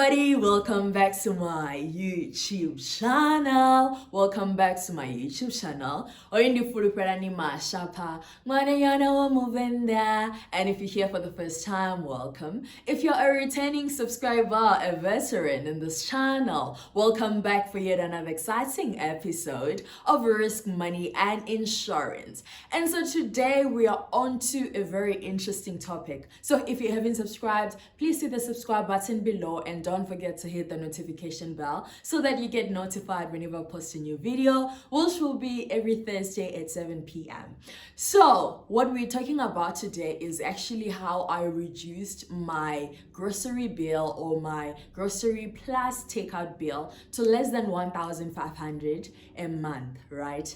everybody, welcome back to my YouTube channel. Welcome back to my YouTube channel. Oyindi Fuluperani Mashapa. Mwanayana wa Muvenda. And if you're here for the first time, welcome. If you're a returning subscriber, a veteran in this channel, welcome back for yet another exciting episode of Risk Money and Insurance. And so today we are on to a very interesting topic. So if you haven't subscribed, please hit the subscribe button below and don't forget to hit the notification bell so that you get notified whenever I post a new video, which will be every Thursday at 7 p.m. So what we're talking about today is actually how I reduced my grocery bill or my grocery plus takeout bill to less than 1,500 a month, right?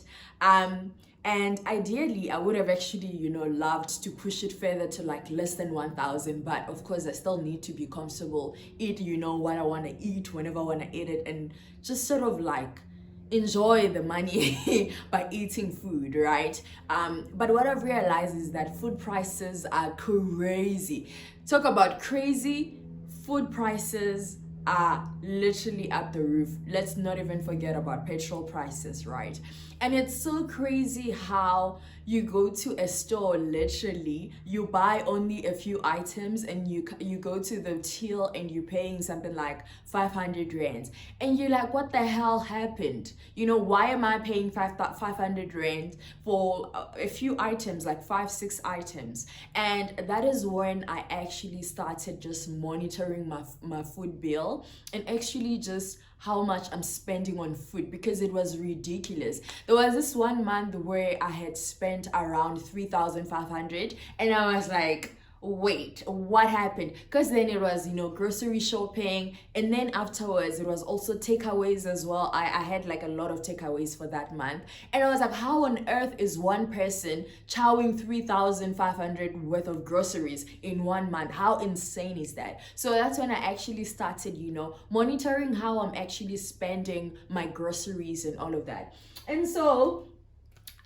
And ideally, I would have actually, loved to push it further to like less than 1,000. But of course, I still need to be comfortable, eat, what I want to eat, whenever I want to eat it, and just sort of like enjoy the money by eating food, right? But what I've realized is that food prices are crazy. Talk about crazy, food prices are literally at the roof. Let's not even forget about petrol prices, right? And it's so crazy how you go to a store, literally you buy only a few items and you go to the till and you're paying something like 500 rands and you're like, what the hell happened? Why am I paying 500 rand for a few items, like 5-6 items? And that is when I actually started just monitoring my food bill and actually just how much I'm spending on food, because it was ridiculous. There was this one month where I had spent around 3,500 and I was like, wait, what happened? Because then it was, grocery shopping, and then afterwards it was also takeaways as well. I had like a lot of takeaways for that month, and I was like, how on earth is one person chowing 3,500 worth of groceries in one month? How insane is that? So that's when I actually started, monitoring how I'm actually spending my groceries and all of that. And so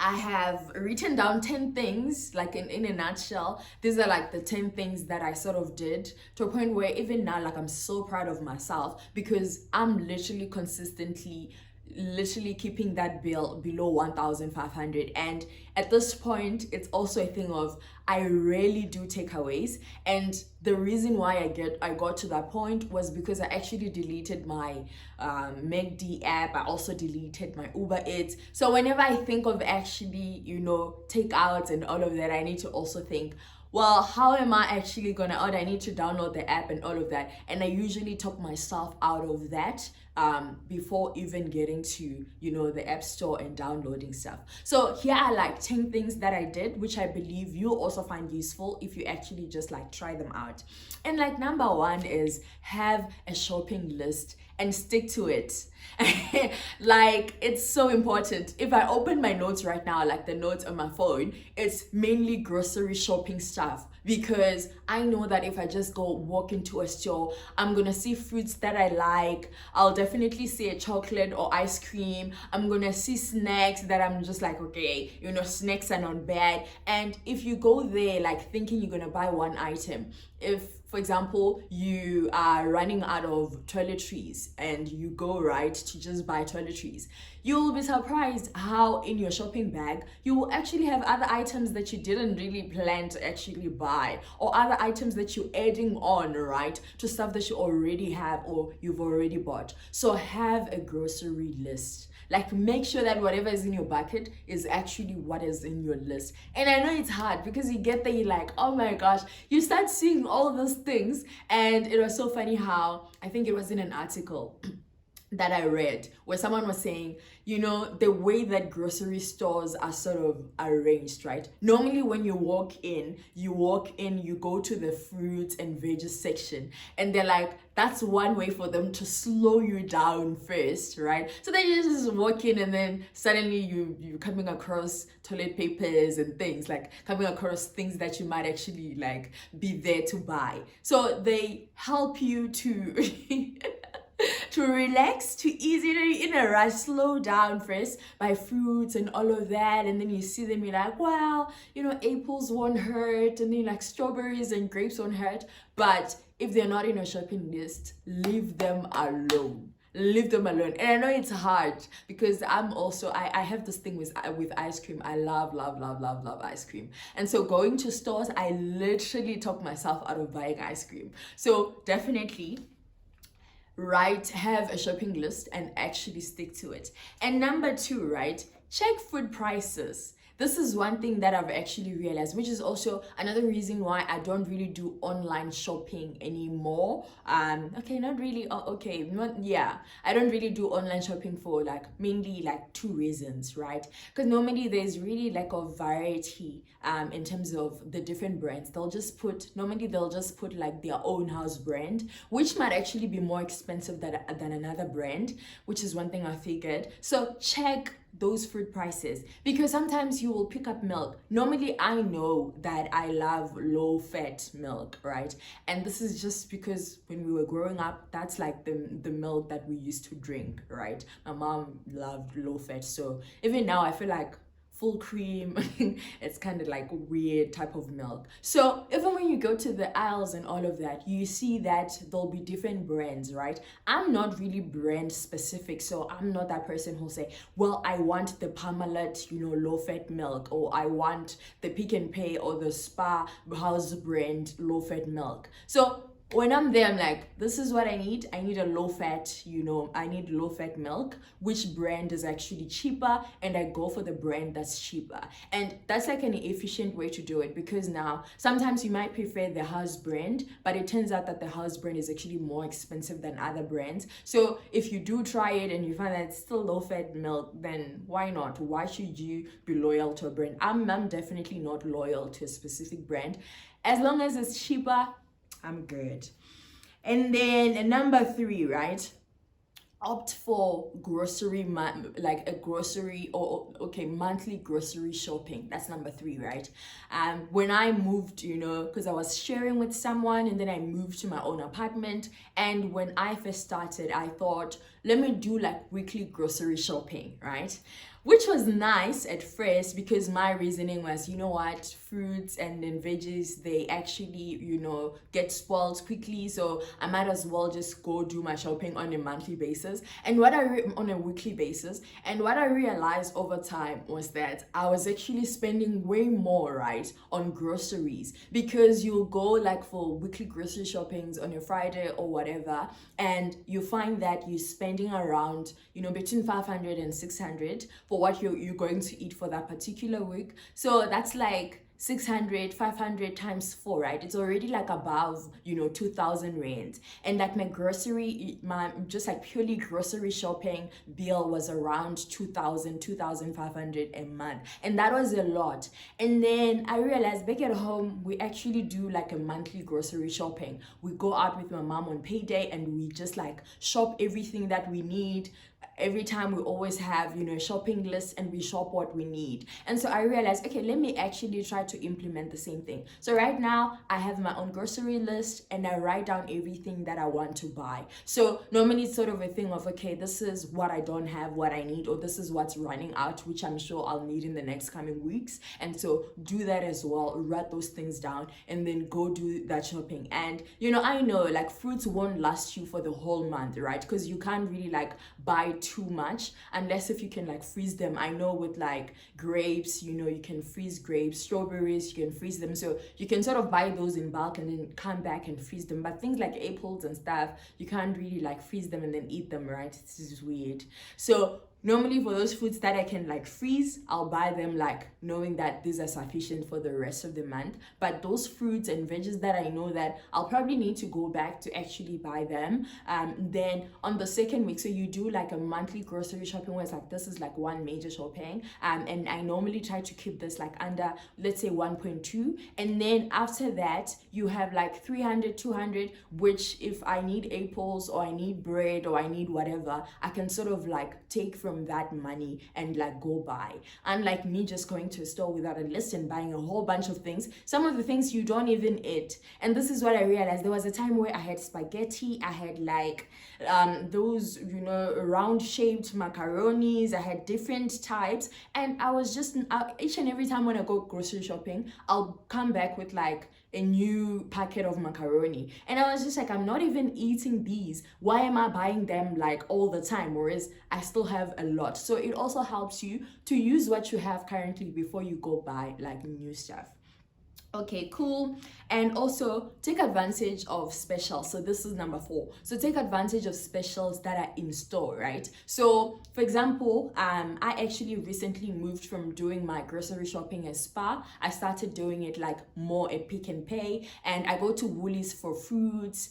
I have written down 10 things, like in a nutshell. These are like the 10 things that I sort of did to a point where even now, like, I'm so proud of myself because I'm literally consistently keeping that bill below 1,500. And at this point, it's also a thing of I rarely do takeaways, and the reason why I got to that point was because I actually deleted my McD app. I also deleted my Uber Eats. So whenever I think of actually takeouts and all of that, I need to also think, well, how am I actually gonna order? I need to download the app and all of that. And I usually talk myself out of that before even getting to, the app store and downloading stuff. So here are like 10 things that I did, which I believe you'll also find useful if you actually just like try them out. And like number one is have a shopping list and stick to it. Like, it's so important. If I open my notes right now, like the notes on my phone, it's mainly grocery shopping stuff, because I know that if I just go walk into a store, I'm gonna see fruits that I like. I'll definitely see a chocolate or ice cream. I'm gonna see snacks that I'm just like, okay, snacks are not bad. And if you go there like thinking you're gonna buy one item, if for example, you are running out of toiletries and you go right to just buy toiletries, you'll be surprised how in your shopping bag you will actually have other items that you didn't really plan to actually buy, or other items that you're adding on, right, to stuff that you already have or you've already bought. So have a grocery list. Like, make sure that whatever is in your bucket is actually what is in your list. And I know it's hard because you get there, you're like, oh my gosh, you start seeing all those things. And it was so funny how, I think it was in an article that I read where someone was saying, the way that grocery stores are sort of arranged, right? Normally when you walk in, you go to the fruits and veggies section, and they're like, that's one way for them to slow you down first, right? So then you just walk in and then suddenly you're coming across toilet papers and things, like coming across things that you might actually like be there to buy. So they help you to to relax, to easy in a rush, slow down first, buy fruits and all of that, and then you see them, you're like, well, apples won't hurt, and then like strawberries and grapes won't hurt. But if they're not in a shopping list, leave them alone. Leave them alone. And I know it's hard because I'm also, I have this thing with ice cream. I love ice cream. And so going to stores, I literally talk myself out of buying ice cream. So definitely have a shopping list and actually stick to it. And number two, right, check food prices. This is one thing that I've actually realized, which is also another reason why I don't really do online shopping anymore. Okay, not really. I don't really do online shopping for like mainly like two reasons, right? Because normally there's really like a variety in terms of the different brands. They'll just put like their own house brand, which might actually be more expensive than another brand, which is one thing I figured. So check those food prices, because sometimes you will pick up milk. Normally I know that I love low fat milk, right? And this is just because when we were growing up, that's like the milk that we used to drink, right? My mom loved low fat, so even now I feel like full cream it's kind of like a weird type of milk. So even when you go to the aisles and all of that, you see that there'll be different brands, right? I'm not really brand specific, so I'm not that person who'll say, well, I want the Parmalat, low fat milk, or I want the Pick and Pay or the Spa house brand low fat milk. So when I'm there, I'm like, this is what I need. I need a low fat, I need low fat milk. Which brand is actually cheaper? And I go for the brand that's cheaper. And that's like an efficient way to do it, because now sometimes you might prefer the house brand, but it turns out that the house brand is actually more expensive than other brands. So if you do try it and you find that it's still low fat milk, then why not? Why should you be loyal to a brand? I'm definitely not loyal to a specific brand. As long as it's cheaper, I'm good. And then number three, right? Opt for grocery, like a grocery or monthly grocery shopping. That's number three, right? When I moved, because I was sharing with someone, and then I moved to my own apartment. And when I first started, I thought, let me do like weekly grocery shopping, right? Which was nice at first, because my reasoning was, fruits and then veggies, they actually, get spoiled quickly. So I might as well just go do my shopping on a monthly basis and on a weekly basis. And what I realized over time was that I was actually spending way more, right, on groceries, because you'll go like for weekly grocery shoppings on a Friday or whatever, and you find that you're spending around, between 500 and 600 for what you're going to eat for that particular week. So that's like 500 times 4, right? It's already like above 2,000 rands. And like my just like purely grocery shopping bill was around 2,500 a month, and that was a lot. And then I realized back at home, we actually do like a monthly grocery shopping. We go out with my mom on payday and we just like shop everything that we need. Every time we always have a shopping list, and we shop what we need. And so I realized, okay, let me actually try to implement the same thing. So right now I have my own grocery list, and I write down everything that I want to buy. So normally it's sort of a thing of, okay, this is what I don't have, what I need, or this is what's running out, which I'm sure I'll need in the next coming weeks. And so do that as well, write those things down, and then go do that shopping. And I know like fruits won't last you for the whole month, right? Because you can't really like buy too much unless if you can like freeze them. I know with like grapes, you can freeze grapes, strawberries, you can freeze them, so you can sort of buy those in bulk and then come back and freeze them. But things like apples and stuff, you can't really like freeze them and then eat them, right? It's just weird. So normally for those foods that I can like freeze, I'll buy them like knowing that these are sufficient for the rest of the month. But those fruits and veggies that I know that I'll probably need to go back to actually buy them, then on the second week, so you do like a monthly grocery shopping where it's like, this is like one major shopping, and I normally try to keep this like under, let's say 1.2, and then after that you have like 300, 200, which if I need apples or I need bread or I need whatever, I can sort of like take from that money and like go buy. Unlike me just going to a store without a list and buying a whole bunch of things, some of the things you don't even eat. And this is what I realized. There was a time where I had spaghetti, I had like those round shaped macaronis, I had different types, and I was just each and every time when I go grocery shopping, I'll come back with like a new packet of macaroni, and I was just like, I'm not even eating these, why am I buying them like all the time, whereas I still have a lot. So it also helps you to use what you have currently before you go buy like new stuff. Okay, cool. And also take advantage of specials. So this is number 4. So take advantage of specials that are in store, right? So for example, I actually recently moved from doing my grocery shopping at Spa. I started doing it like more at Pick and Pay, and I go to Woolies for fruits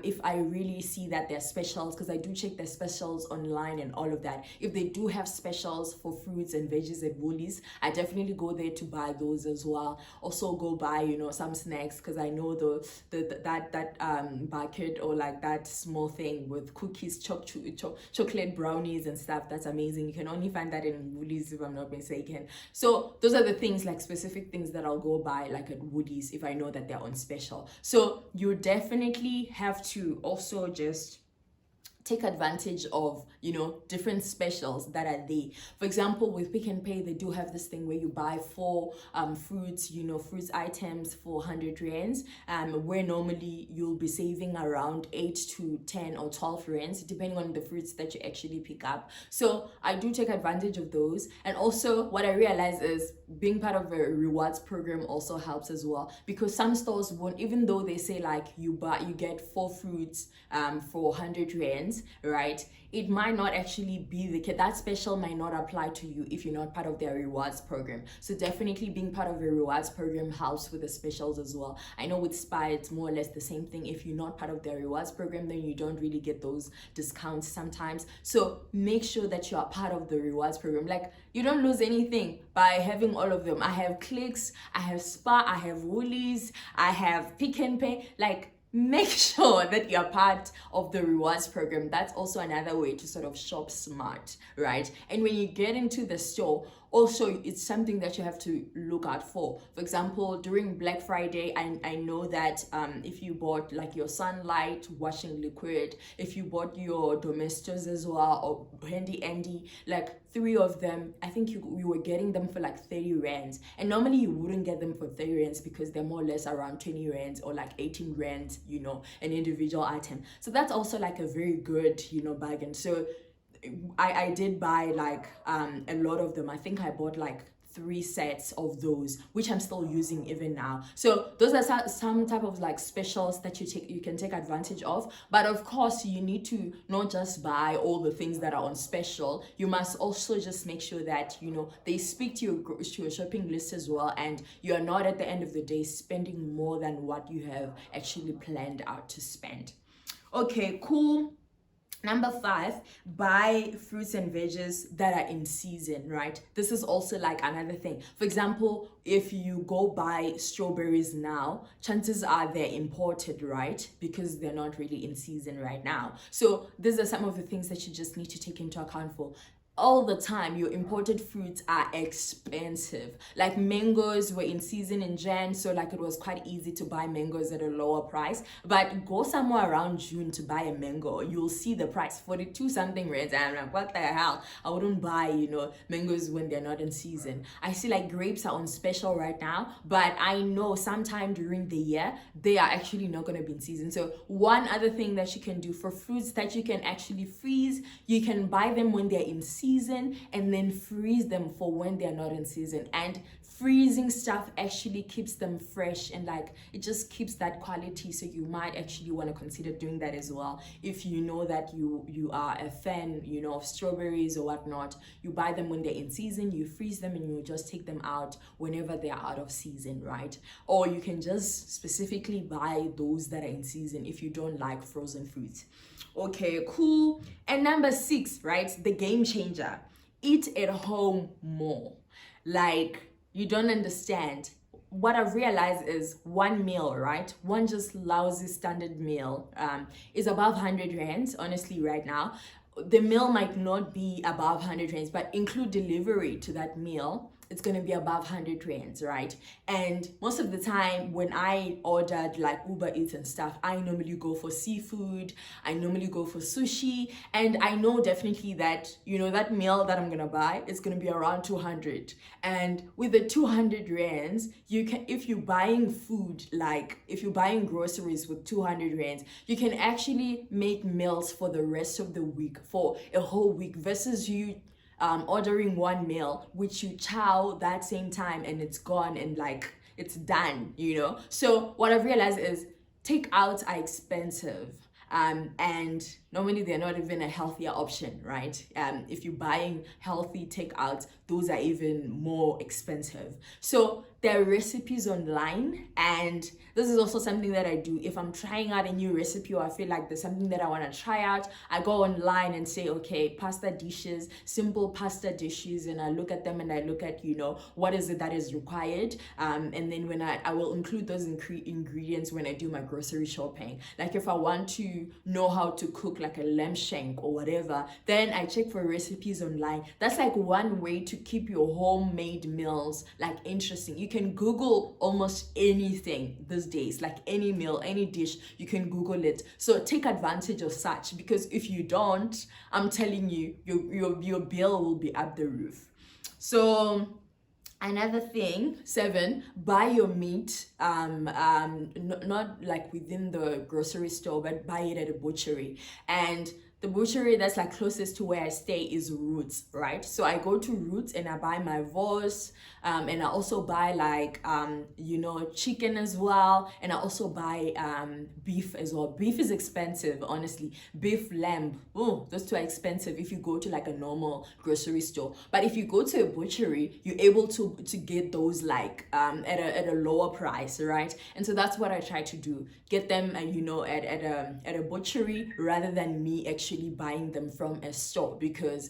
if I really see that they're specials, because I do check their specials online and all of that. If they do have specials for fruits and veggies at Woolies, I definitely go there to buy those as well. Also go buy, you know, some snacks, because I know that bucket or like that small thing with cookies, chocolate brownies and stuff, that's amazing. You can only find that in Woolies if I'm not mistaken. So those are the things, like specific things that I'll go buy like at Woolies if I know that they're on special. So you definitely have to also just take advantage of, you know, different specials that are there. For example, with Pick and Pay, they do have this thing where you buy 4 fruits, you know, fruits items for 100 rands, where normally you'll be saving around 8 to 10 or 12 rands, depending on the fruits that you actually pick up. So I do take advantage of those. And also what I realize is being part of a rewards program also helps as well, because some stores won't, even though they say like you get 4 fruits for 100 rands, right? It might not actually be the case. That special might not apply to you if you're not part of their rewards program. So definitely being part of a rewards program helps with the specials as well. I know with Spa it's more or less the same thing. If you're not part of their rewards program, then you don't really get those discounts sometimes. So make sure that you are part of the rewards program. Like, you don't lose anything by having all of them. I have Clicks, I have Spa, I have Woolies, I have Pick and Pay. Like, make sure that you're part of the rewards program. That's also another way to sort of shop smart, right? And when you get into the store, also it's something that you have to look out for. For example, during Black Friday, I know that if you bought like your Sunlight washing liquid, if you bought your Domestos as well, or Handy Andy, like 3 of them, I think you were getting them for like 30 rands. And normally you wouldn't get them for 30 rands because they're more or less around 20 rands or like 18 rands, you know, an individual item. So that's also like a very good, you know, bargain. So I did buy like a lot of them. I think I bought like 3 sets of those, which I'm still using even now. So those are some type of like specials that you can take advantage of. But of course, you need to not just buy all the things that are on special. You must also just make sure that, you know, they speak to your shopping list as well, and you are not at the end of the day spending more than what you have actually planned out to spend. Okay, cool. Number 5, buy fruits and veggies that are in season, right? This is also like another thing. For example, if you go buy strawberries now, chances are they're imported, right? Because they're not really in season right now. So these are some of the things that you just need to take into account for. All the time, your imported fruits are expensive. Like mangoes were in season in Jan, so like it was quite easy to buy mangoes at a lower price. But go somewhere around June to buy a mango, you'll see the price 42 something rands, and I'm like, what the hell? I wouldn't buy, you know, mangoes when they're not in season. I see like grapes are on special right now, but I know sometime during the year they are actually not going to be in season. So one other thing that you can do for fruits that you can actually freeze, you can buy them when they're in season and then freeze them for when they're not in season. And freezing stuff actually keeps them fresh, and like it just keeps that quality. So you might actually want to consider doing that as well. If you know that you are a fan, you know, of strawberries or whatnot, you buy them when they're in season, you freeze them, and you just take them out whenever they are out of season, right? Or you can just specifically buy those that are in season if you don't like frozen fruits. Okay, cool. And number 6, right? The game changer. Eat at home more. Like, you don't understand. What I've realized is one meal, right? One just lousy standard meal is above 100 rands, honestly, right now. The meal might not be above 100 rands, but include delivery to that meal. it's going to be above 100 rands, right? And most of the time when I ordered like Uber Eats and stuff, I normally go for seafood, I normally go for sushi, and I know definitely that, you know, that meal that I'm going to buy, it's going to be around 200. And with the 200 rands, you can, if you're buying food, like if you're buying groceries with 200 rands, you can actually make meals for the rest of the week, for a whole week, versus you ordering one meal which you chow that same time and it's gone and like it's done, you know. So what I've realized is takeouts are expensive, and normally they're not even a healthier option, right? If you're buying healthy takeouts, those are even more expensive. So there are recipes online, and this is also something that I do. If I'm trying out a new recipe, or I feel like there's something that I want to try out, I go online and say, okay, pasta dishes, simple pasta dishes, and I look at them and I look at, you know, what is it that is required, and then when I will include those ingredients when I do my grocery shopping. Like if I want to know how to cook like a lamb shank or whatever, then I check for recipes online. That's like one way to keep your homemade meals like interesting. You can Google almost anything these days, like any meal, any dish, you can Google it. So take advantage of such, because if you don't, I'm telling you, your bill will be up the roof. So another thing, 7, buy your meat, not like within the grocery store, but buy it at a butchery. And the butchery that's like closest to where I stay is Roots, right? So I go to Roots and I buy my vos, and I also buy like, you know, chicken as well. And I also buy beef as well. Beef is expensive, honestly. Beef, lamb, oh, those two are expensive if you go to like a normal grocery store. But if you go to a butchery, you're able to get those like at a lower price, right? And so that's what I try to do. Get them, you know, at a butchery rather than me actually buying them from a store, because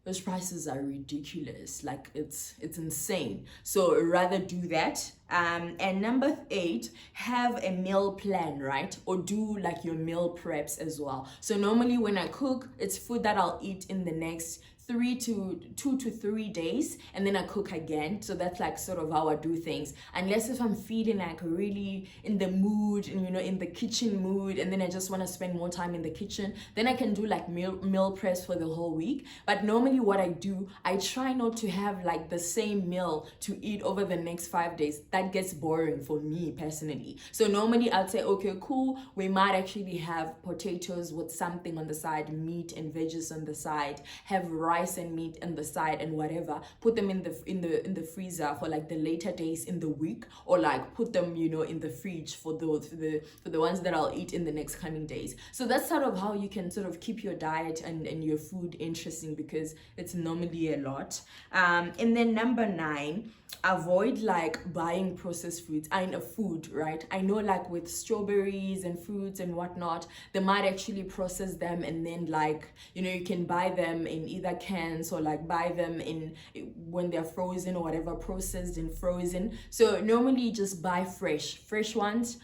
those prices are ridiculous. Like it's insane. So rather do that. And number 8, have a meal plan, right? Or do like your meal preps as well. So normally when I cook, it's food that I'll eat in the next 2 to 3 days, and then I cook again. So that's like sort of how I do things, unless if I'm feeling like really in the mood and, you know, in the kitchen mood, and then I just want to spend more time in the kitchen, then I can do like meal press for the whole week. But normally what I do, I try not to have like the same meal to eat over the next 5 days. That gets boring for me personally. So normally I'll say, okay, cool, we might actually have potatoes with something on the side, meat and veggies on the side, have rice and meat on the side and whatever, put them in the freezer for like the later days in the week, or like put them, you know, in the fridge for the ones that I'll eat in the next coming days. So that's sort of how you can sort of keep your diet and your food interesting, because it's normally a lot. And then number 9, avoid like buying processed foods. I know food, right? I know like with strawberries and fruits and whatnot, they might actually process them, and then like, you know, you can buy them in either cans or like buy them in when they're frozen or whatever, processed and frozen. So normally just buy fresh ones,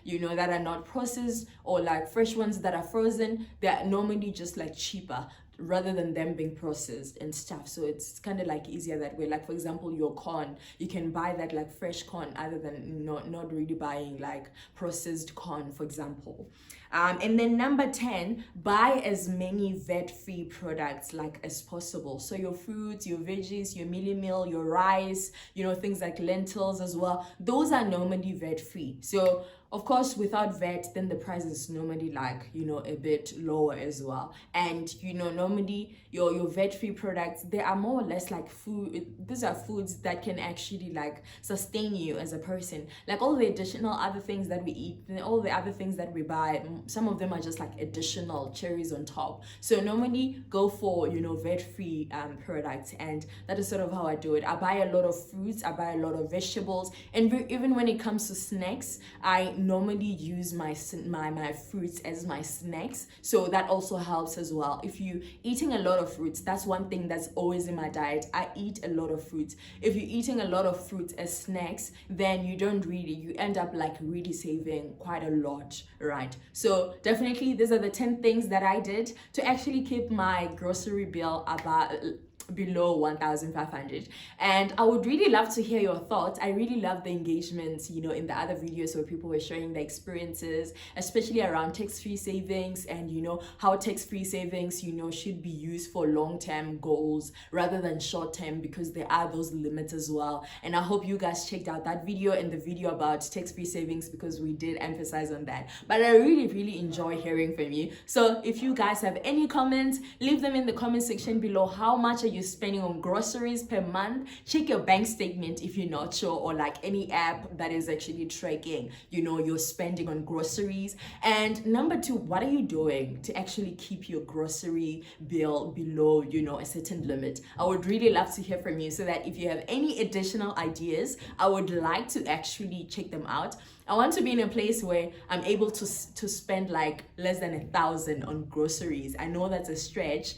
you know, that are not processed, or like fresh ones that are frozen. They're normally just like cheaper rather than them being processed and stuff. So it's kind of like easier that way. Like for example, your corn, you can buy that like fresh corn, other than not really buying like processed corn, for example. And then number 10, buy as many vet-free products like as possible. So your fruits, your veggies, your mealie meal, your rice, you know, things like lentils as well, those are normally vet-free. So of course, without vet, then the price is normally like, you know, a bit lower as well. And, you know, normally your vet-free products, they are more or less like food. These are foods that can actually like sustain you as a person. Like all the additional other things that we eat, and all the other things that we buy, some of them are just like additional cherries on top. So normally go for, you know, vet-free products. And that is sort of how I do it. I buy a lot of fruits, I buy a lot of vegetables. And even when it comes to snacks, I normally use my fruits as my snacks, so that also helps as well. If you eating a lot of fruits, that's one thing that's always in my diet. I eat a lot of fruits. If you're eating a lot of fruits as snacks, then you end up like really saving quite a lot, right? So definitely these are the 10 things that I did to actually keep my grocery bill about below 1,500. And I would really love to hear your thoughts. I really love the engagement, you know, in the other videos where people were sharing their experiences, especially around tax-free savings, and you know how tax-free savings, you know, should be used for long-term goals rather than short-term, because there are those limits as well. And I hope you guys checked out that video and the video about tax-free savings, because we did emphasize on that. But I really enjoy hearing from you. So if you guys have any comments, leave them in the comment section below. How much are you spending on groceries per month? Check your bank statement if you're not sure, or like any app that is actually tracking, you know, your spending on groceries. And number two, what are you doing to actually keep your grocery bill below, you know, a certain limit? I would really love to hear from you, so that if you have any additional ideas, I would like to actually check them out. I want to be in a place where I'm able to spend like less than 1,000 on groceries. I know that's a stretch,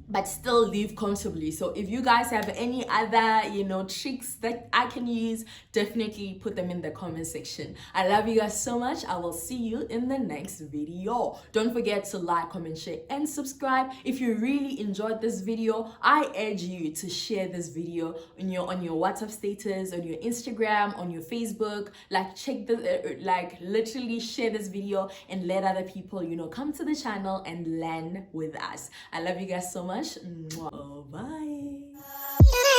but still live comfortably. So if you guys have any other, you know, tricks that I can use, definitely put them in the comment section. I love you guys so much. I will see you in the next video. Don't forget to like, comment, share, and subscribe. If you really enjoyed this video, I urge you to share this video on your WhatsApp status, on your Instagram, on your Facebook. Like, check the like literally share this video and let other people, you know, come to the channel and learn with us. I love you guys so much. Bye.